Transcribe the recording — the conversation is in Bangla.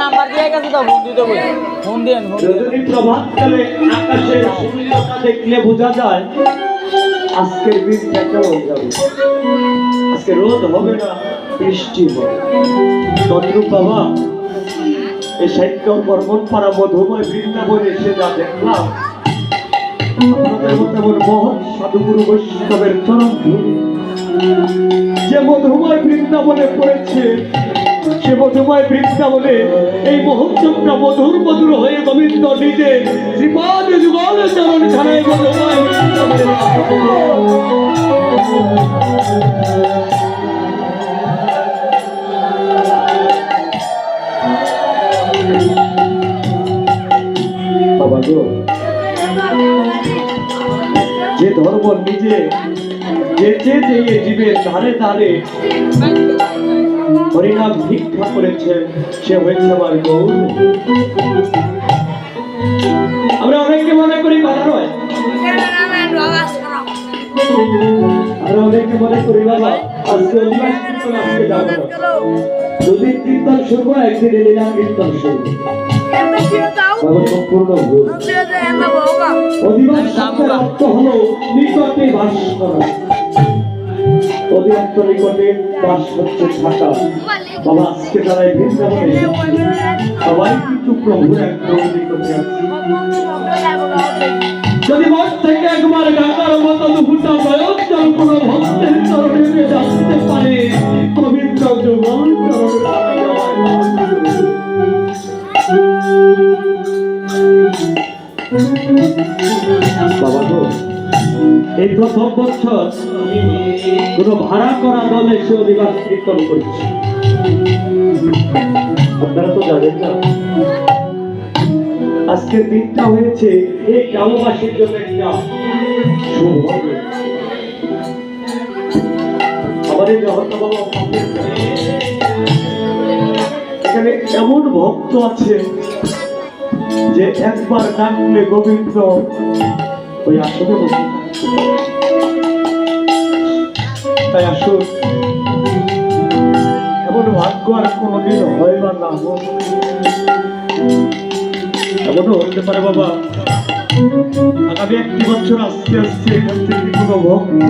নাম্বার দিয়ে গেছে তো ফোন দিতে বলি ফোন দেন যদি প্রভাতকালে আকাশের সূর্যটা দেখলে বোঝা যায় আজকের দিনটা কেমন যাবে। আজকে রোদ হবে না, বৃষ্টি হবে। তদ্রূপ বাবা এই সাহিত্য পর্বত পাড়া মধুময় বৃন্দাবনে এসে যা দেখলাম, আপনাদের মতো এমন মহৎ সাধুগুরু বৈষ্ণবের চরণ ধরে যে মধুময় বৃন্দাবনে পড়েছে, সে মধুময় বৃন্দাবনে এই মুহূর্তটা মধুর মধুর হয়ে গোবিন্দ নিজে শ্রীপাদ যুগল চরণ ছাড়াই মধুময় বাবা গো, যে ধর্ম নিজে যেতে যেয়ে জীবের ধারে ধারে হরিনাম ভিক্ষা করেছে, সে হয়েছে আমার গৌর। আমরা অনেককে মনে করি বাধা নয়, আমরা অনেককে মনে করি বাবা আজকে আজকে যাবো না, যদি কীর্তন শুনবো একদিন এলিনা কীর্তন শুনবো সম্পূর্ণ ভুল। অধিবাস শব্দের অর্থ হলো নিকটে বাস করা, অধিবাস নিকটে বাস হচ্ছে থাকা। বাবা আজকে তারা এই বৃন্দাবনে সবাই কিন্তু প্রভুর একদম নিকটে আছে। যদি মন থেকে একবার গাতার মতো দুপুরটা বয়সটার কোনো ভক্তের চরণে জানতে পারে পবিত্র যুগল বাবা গো, এই প্রথম বছর কোন ভাড়া করা দলে সে অধিবাস কীর্তন করছে। আপনারা তো জানেন না আজকের দিনটা হয়েছে এই গ্রামবাসীর জন্য একটা শুভ। আমাদের জগন্নাথ বাবা এখানে এমন ভক্ত আছে যে একবার ডাকলে গোবিন্দ ওই আসনে বসে। তাই আসুন, এমন ভাগ্য আর কোনোদিন হয় বা না হোক, এমনও হতে পারে বাবা আগামী 1 বছর আস্তে আস্তে এখান থেকে কোনো ভক্ত